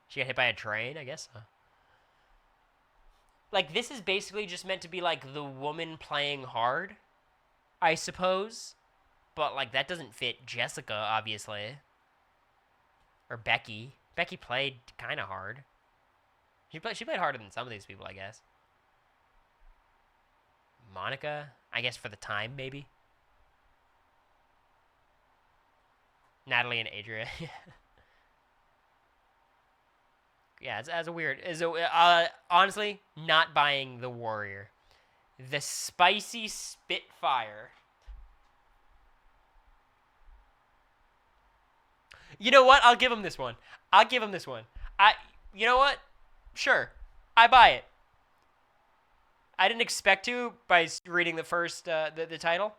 She got hit by a train, I guess. Like, this is basically just meant to be, like, the woman playing hard, I suppose. But, like, that doesn't fit Jessica, obviously. Or Becky. Becky played kind of hard. She played harder than some of these people, I guess. Monica, I guess for the time, maybe. Natalie and Adria. Yeah, it's a weird. Honestly, not buying the warrior. The spicy Spitfire. You know what? I'll give him this one. You know what? Sure, I buy it. I didn't expect to by reading the first the title.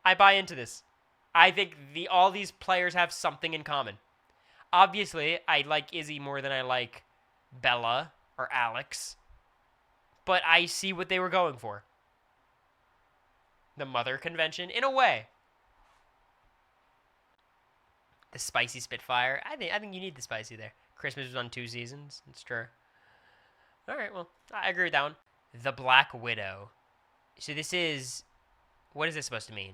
I buy into this. I think all these players have something in common. Obviously, I like Izzy more than I like Bella or Alex. But I see what they were going for. The mother convention, in a way. The spicy Spitfire. I think you need the spicy there. Christmas was on 2 seasons. It's true. All right, well, I agree with that one. The Black Widow. So this is... What is this supposed to mean?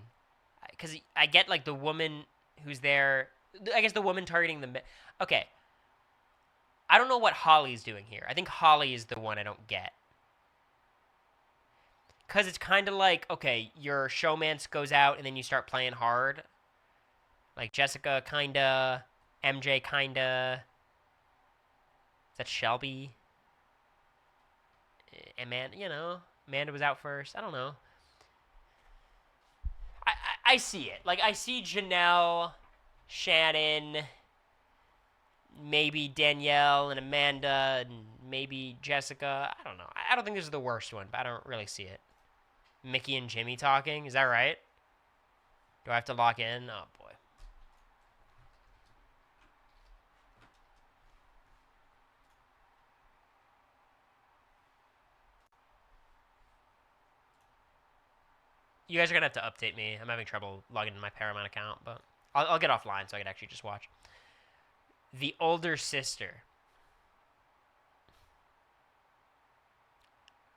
Because I get, like, the woman who's there... I guess the woman targeting the... Okay. I don't know what Holly's doing here. I think Holly is the one I don't get. Because it's kind of like, okay, your showmance goes out and then you start playing hard. Like Jessica, kinda. MJ, kinda. Is that Shelby? Amanda, you know. Amanda was out first. I don't know. I see it. Like, I see Janelle, Shannon, maybe Danielle and Amanda, and maybe Jessica. I don't know. I don't think this is the worst one, but I don't really see it. Mickey and Jimmy talking. Is that right? Do I have to lock in? Oh, boy. You guys are going to have to update me. I'm having trouble logging into my Paramount account, but I'll get offline so I can actually just watch. The older sister.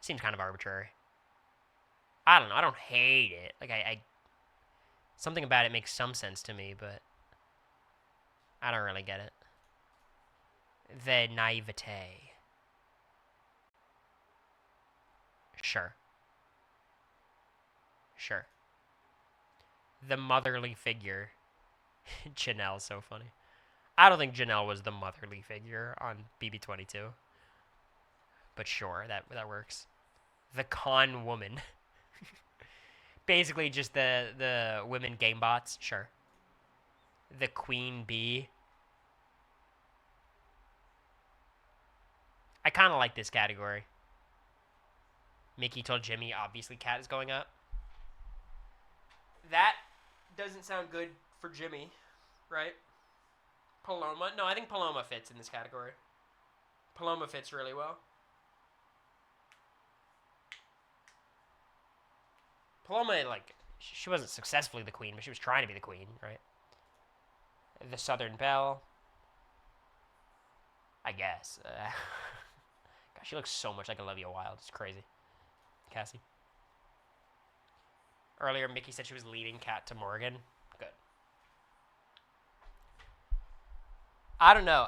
Seems kind of arbitrary. I don't know. I don't hate it. Like, I something about it makes some sense to me, but I don't really get it. The naivete. Sure. Sure. The motherly figure. Janelle's so funny. I don't think Janelle was the motherly figure on BB22. But sure, that works. The con woman. Basically just the women game bots, sure. The queen bee. I kind of like this category. Mickey told Jimmy, obviously cat is going up. That doesn't sound good for Jimmy, right? Paloma? No, I think Paloma fits in this category. Paloma fits really well. Paloma, like, she wasn't successfully the queen, but she was trying to be the queen, right? The Southern Belle. I guess. God, she looks so much like Olivia Wilde. It's crazy. Cassie. Earlier, Mickey said she was leaving Kat to Morgan. Good. I don't know.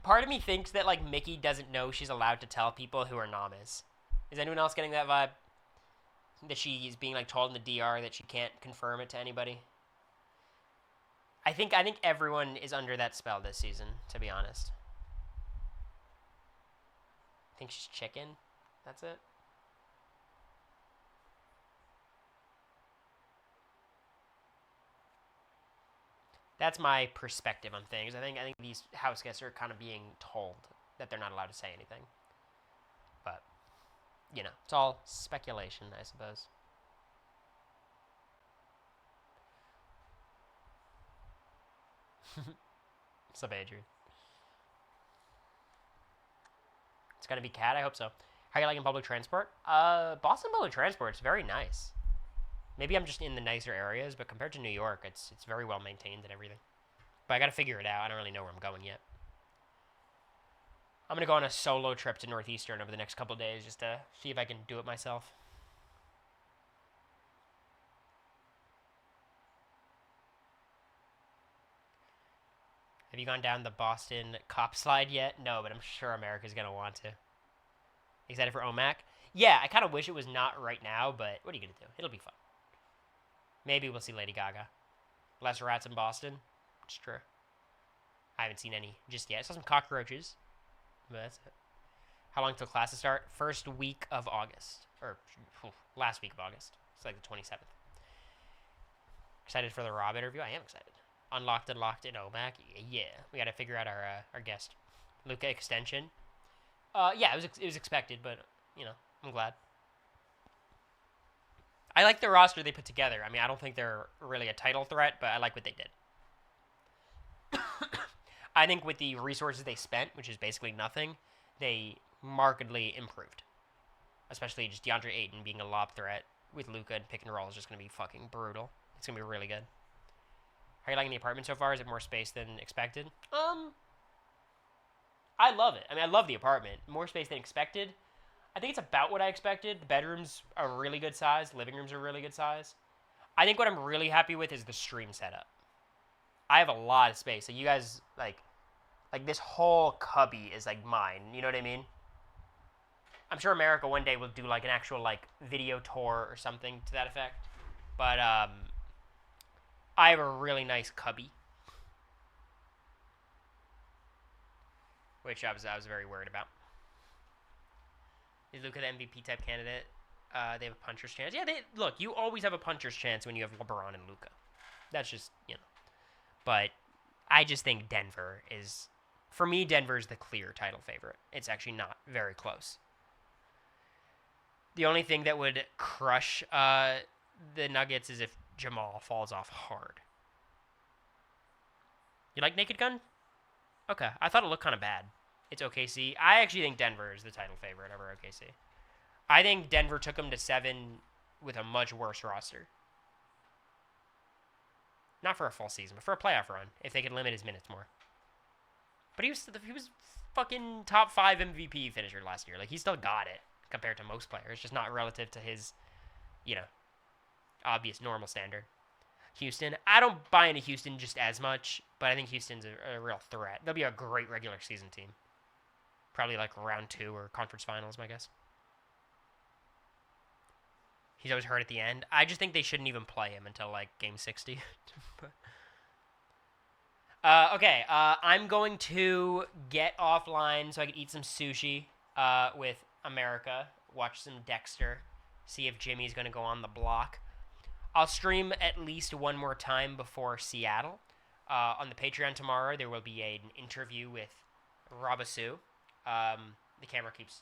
Part of me thinks that, like, Mickey doesn't know she's allowed to tell people who are nomas. Is anyone else getting that vibe? That she's being, like, told in the DR that she can't confirm it to anybody? I think everyone is under that spell this season, to be honest. I think she's chicken. That's it. That's my perspective on things. I think these house guests are kind of being told that they're not allowed to say anything. But, you know, it's all speculation, I suppose. What's up, Adrian? It's gonna be Cat. I hope so. How are you liking public transport? Boston public transport is very nice. Maybe I'm just in the nicer areas, but compared to New York, it's very well maintained and everything. But I gotta figure it out. I don't really know where I'm going yet. I'm gonna go on a solo trip to Northeastern over the next couple of days just to see if I can do it myself. Have you gone down the Boston cop slide yet? No, but I'm sure America's gonna want to. Excited for OMAC? Yeah, I kind of wish it was not right now, but what are you gonna do? It'll be fun. Maybe we'll see Lady Gaga. Less rats in Boston. It's true. I haven't seen any just yet. I saw some cockroaches, but that's it. How long till classes start? First week of August. Or last week of August. It's like the 27th. Excited for the Rob interview? I am excited. Unlocked and locked in OMAC? Yeah. We got to figure out our guest. Luca extension? Yeah, it was expected, but, you know, I'm glad. I like the roster they put together. I mean, I don't think they're really a title threat, but I like what they did. I think with the resources they spent, which is basically nothing, they markedly improved. Especially just DeAndre Ayton being a lob threat with Luka and pick and roll is just going to be fucking brutal. It's going to be really good. How are you liking the apartment so far? Is it more space than expected? I love it. I mean, I love the apartment. More space than expected. I think it's about what I expected. The bedrooms are really good size. Living rooms are really good size. I think what I'm really happy with is the stream setup. I have a lot of space. So you guys, like this whole cubby is, like, mine. You know what I mean? I'm sure America one day will do, like, an actual, like, video tour or something to that effect. But, I have a really nice cubby. Which I was very worried about. Is Luka the MVP type candidate? They have a puncher's chance. Yeah, look, you always have a puncher's chance when you have LeBron and Luka. That's just, you know. But I just think Denver is, for me, Denver is the clear title favorite. It's actually not very close. The only thing that would crush the Nuggets is if Jamal falls off hard. You like Naked Gun? Okay, I thought it looked kind of bad. It's OKC. I actually think Denver is the title favorite over OKC. I think Denver took them to 7 with a much worse roster. Not for a full season, but for a playoff run, if they could limit his minutes more. But he was fucking top 5 MVP finisher last year. Like, he still got it. compared to most players, just not relative to his, obvious normal standard. Houston, I don't buy into Houston just as much, but I think Houston's a real threat. They'll be a great regular season team. Probably like round 2 or conference finals, my guess. He's always hurt at the end. I just think they shouldn't even play him until like game 60. Okay, I'm going to get offline so I can eat some sushi with America, watch some Dexter, see if Jimmy's going to go on the block. I'll stream at least one more time before Seattle. On the Patreon tomorrow, there will be an interview with Robasu. The camera keeps